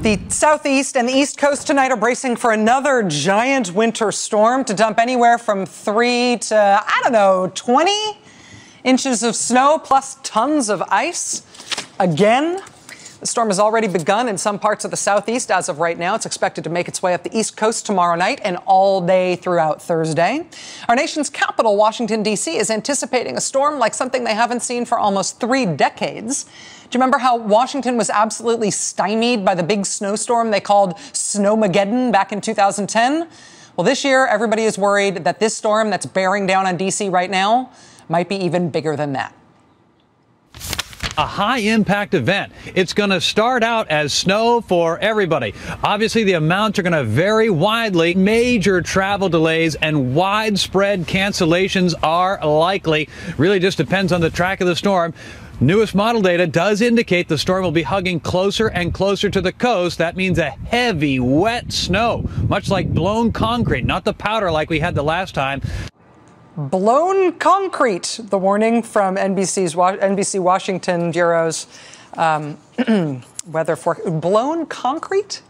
The southeast and the east coast tonight are bracing for another giant winter storm to dump anywhere from 3 to, 20 inches of snow plus tons of ice. Again, the storm has already begun in some parts of the southeast as of right now. It's expected to make its way up the east coast tomorrow night and all day throughout Thursday. Our nation's capital, Washington, D.C., is anticipating a storm like something they haven't seen for almost 3 decades. Do you remember how Washington was absolutely stymied by the big snowstorm they called Snowmageddon back in 2010? Well, this year, everybody is worried that this storm that's bearing down on D.C. right now might be even bigger than that. A high-impact event. It's going to start out as snow for everybody. Obviously, the amounts are going to vary widely. Major travel delays and widespread cancellations are likely. Really just depends on the track of the storm. Newest model data does indicate the storm will be hugging closer and closer to the coast. That means a heavy, wet snow, much like blown concrete, not the powder like we had the last time. Blown concrete, the warning from NBC Washington Bureau's weather forecast. Blown concrete?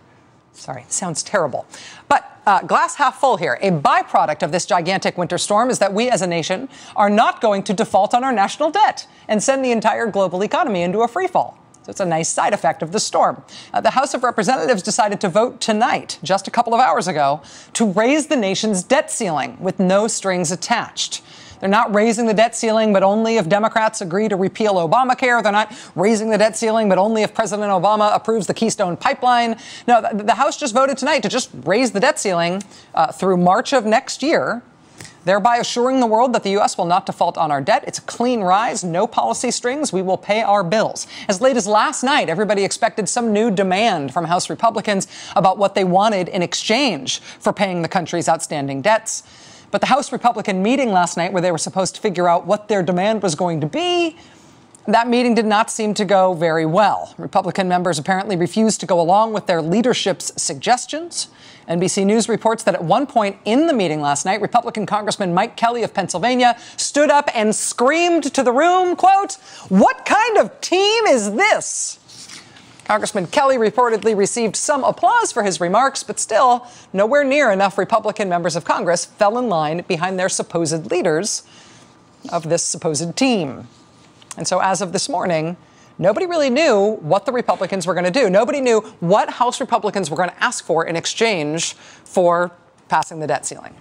Sorry, sounds terrible. But glass half full here. A byproduct of this gigantic winter storm is that we as a nation are not going to default on our national debt and send the entire global economy into a freefall. So it's a nice side effect of the storm. The House of Representatives decided to vote tonight, just a couple of hours ago, to raise the nation's debt ceiling with no strings attached. They're not raising the debt ceiling, but only if Democrats agree to repeal Obamacare. They're not raising the debt ceiling, but only if President Obama approves the Keystone Pipeline. No, the House just voted tonight to just raise the debt ceiling through March of next year, thereby assuring the world that the U.S. will not default on our debt. It's a clean rise, no policy strings. We will pay our bills. As late as last night, everybody expected some new demand from House Republicans about what they wanted in exchange for paying the country's outstanding debts. But the House Republican meeting last night, where they were supposed to figure out what their demand was going to be, that meeting did not seem to go very well. Republican members apparently refused to go along with their leadership's suggestions. NBC News reports that at one point in the meeting last night, Republican Congressman Mike Kelly of Pennsylvania stood up and screamed to the room, quote, "What kind of team is this?" Congressman Kelly reportedly received some applause for his remarks, but still nowhere near enough Republican members of Congress fell in line behind their supposed leaders of this supposed team. And so as of this morning, nobody really knew what the Republicans were going to do. Nobody knew what House Republicans were going to ask for in exchange for passing the debt ceiling.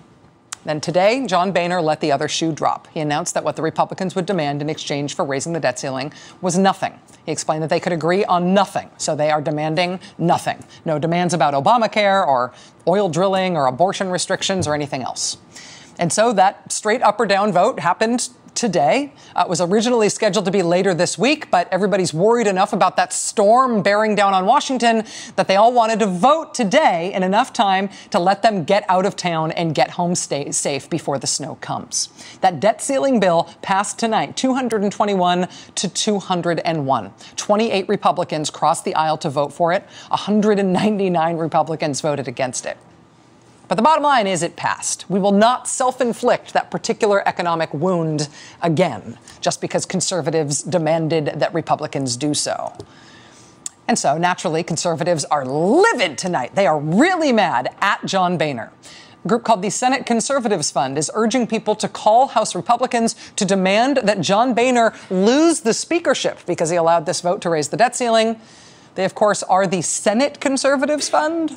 Then today, John Boehner let the other shoe drop. He announced that what the Republicans would demand in exchange for raising the debt ceiling was nothing. He explained that they could agree on nothing, so they are demanding nothing. No demands about Obamacare or oil drilling or abortion restrictions or anything else. And so that straight up or down vote happened today. It was originally scheduled to be later this week, but everybody's worried enough about that storm bearing down on Washington that they all wanted to vote today in enough time to let them get out of town and get home safe before the snow comes. That debt ceiling bill passed tonight, 221 to 201. 28 Republicans crossed the aisle to vote for it. 199 Republicans voted against it. But the bottom line is it passed. We will not self-inflict that particular economic wound again, just because conservatives demanded that Republicans do so. And so, naturally, conservatives are livid tonight. They are really mad at John Boehner. A group called the Senate Conservatives Fund is urging people to call House Republicans to demand that John Boehner lose the speakership because he allowed this vote to raise the debt ceiling. They, of course, are the Senate Conservatives Fund,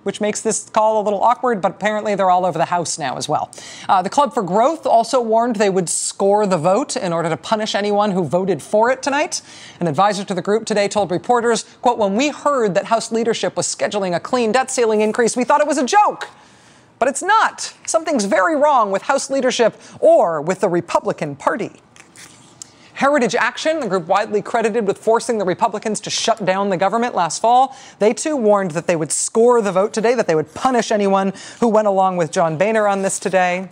which makes this call a little awkward, but apparently they're all over the House now as well. The Club for Growth also warned they would score the vote in order to punish anyone who voted for it tonight. An advisor to the group today told reporters, quote, "When we heard that House leadership was scheduling a clean debt ceiling increase, we thought it was a joke. But it's not. Something's very wrong with House leadership or with the Republican Party." Heritage Action, a group widely credited with forcing the Republicans to shut down the government last fall, they too warned that they would score the vote today, that they would punish anyone who went along with John Boehner on this today.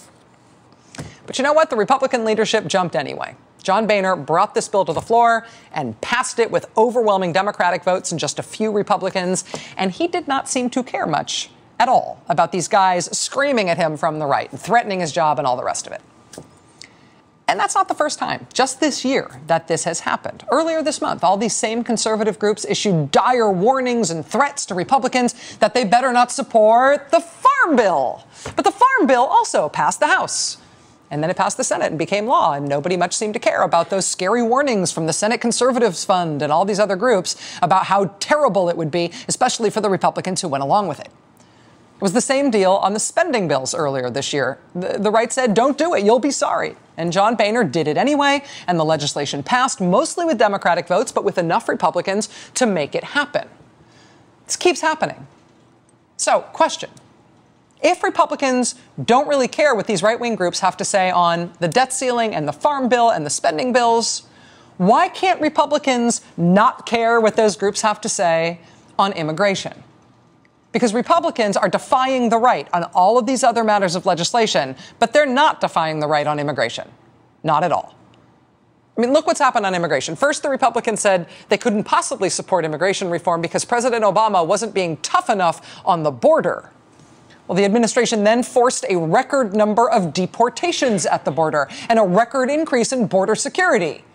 But you know what? The Republican leadership jumped anyway. John Boehner brought this bill to the floor and passed it with overwhelming Democratic votes and just a few Republicans, and he did not seem to care much at all about these guys screaming at him from the right and threatening his job and all the rest of it. And that's not the first time, just this year, that this has happened. Earlier this month, all these same conservative groups issued dire warnings and threats to Republicans that they better not support the Farm Bill. But the Farm Bill also passed the House. And then it passed the Senate and became law, and nobody much seemed to care about those scary warnings from the Senate Conservatives Fund and all these other groups about how terrible it would be, especially for the Republicans who went along with it. It was the same deal on the spending bills earlier this year. The right said, don't do it, you'll be sorry. And John Boehner did it anyway, and the legislation passed, mostly with Democratic votes, but with enough Republicans to make it happen. This keeps happening. So, question. If Republicans don't really care what these right-wing groups have to say on the debt ceiling and the Farm Bill and the spending bills, why can't Republicans not care what those groups have to say on immigration? Because Republicans are defying the right on all of these other matters of legislation, but they're not defying the right on immigration. Not at all. I mean, look what's happened on immigration. First, the Republicans said they couldn't possibly support immigration reform because President Obama wasn't being tough enough on the border. Well, the administration then forced a record number of deportations at the border and a record increase in border security.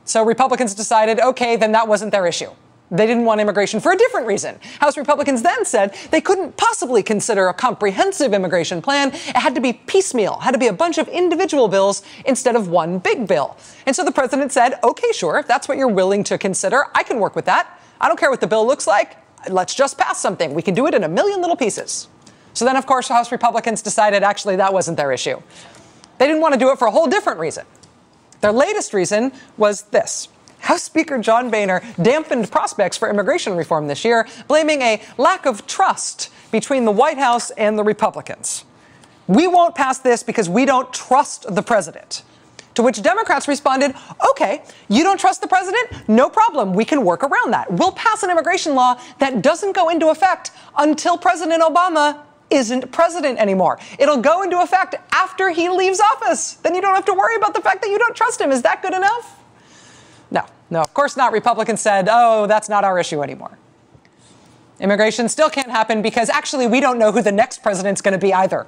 So Republicans decided, okay, then that wasn't their issue. They didn't want immigration for a different reason. House Republicans then said they couldn't possibly consider a comprehensive immigration plan. It had to be piecemeal, had to be a bunch of individual bills instead of one big bill. And so the president said, okay, sure, if that's what you're willing to consider, I can work with that. I don't care what the bill looks like. Let's just pass something. We can do it in a million little pieces. So then, of course, House Republicans decided actually that wasn't their issue. They didn't want to do it for a whole different reason. Their latest reason was this. House Speaker John Boehner dampened prospects for immigration reform this year, blaming a lack of trust between the White House and the Republicans. We won't pass this because we don't trust the president. To which Democrats responded, okay, you don't trust the president? No problem. We can work around that. We'll pass an immigration law that doesn't go into effect until President Obama isn't president anymore. It'll go into effect after he leaves office. Then you don't have to worry about the fact that you don't trust him. Is that good enough? No, of course not. Republicans said, oh, that's not our issue anymore. Immigration still can't happen because actually we don't know who the next president's going to be either.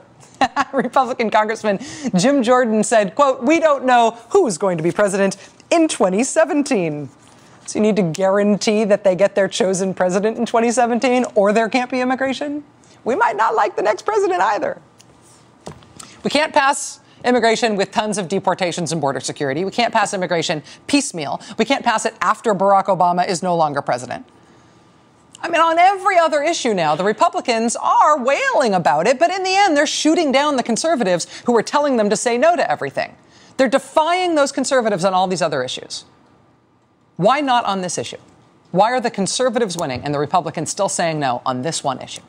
Republican Congressman Jim Jordan said, quote, we don't know who's going to be president in 2017. So you need to guarantee that they get their chosen president in 2017 or there can't be immigration. We might not like the next president either. We can't pass immigration with tons of deportations and border security. We can't pass immigration piecemeal. We can't pass it after Barack Obama is no longer president. I mean, on every other issue now, the Republicans are wailing about it, but in the end, they're shooting down the conservatives who are telling them to say no to everything. They're defying those conservatives on all these other issues. Why not on this issue? Why are the conservatives winning and the Republicans still saying no on this one issue?